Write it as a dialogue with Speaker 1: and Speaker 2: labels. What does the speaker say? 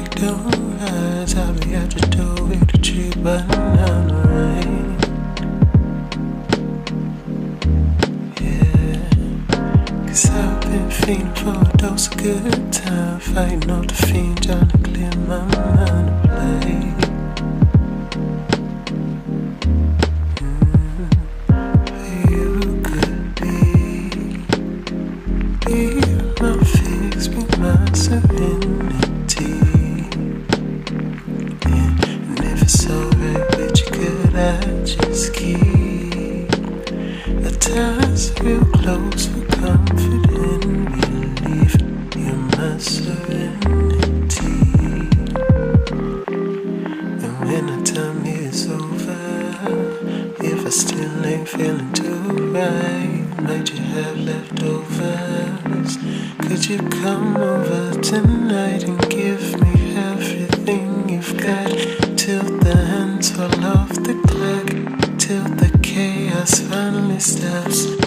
Speaker 1: don't rise, I'll be at your door with a tree button on the rain. Yeah, 'cause I've been feeding for a dose of good time, fighting off the fiend, trying to clear my mind to play. You could be my fix, be my serenity. Yeah, and if it's alright with you, could I just keep the ties real close for comfort and relief? You're my serenity. And when the time is over, if I still ain't feeling too right, might you have leftovers? Could you come over tonight and give me everything you've got? Till the hands fall off the clock, till the chaos finally stops.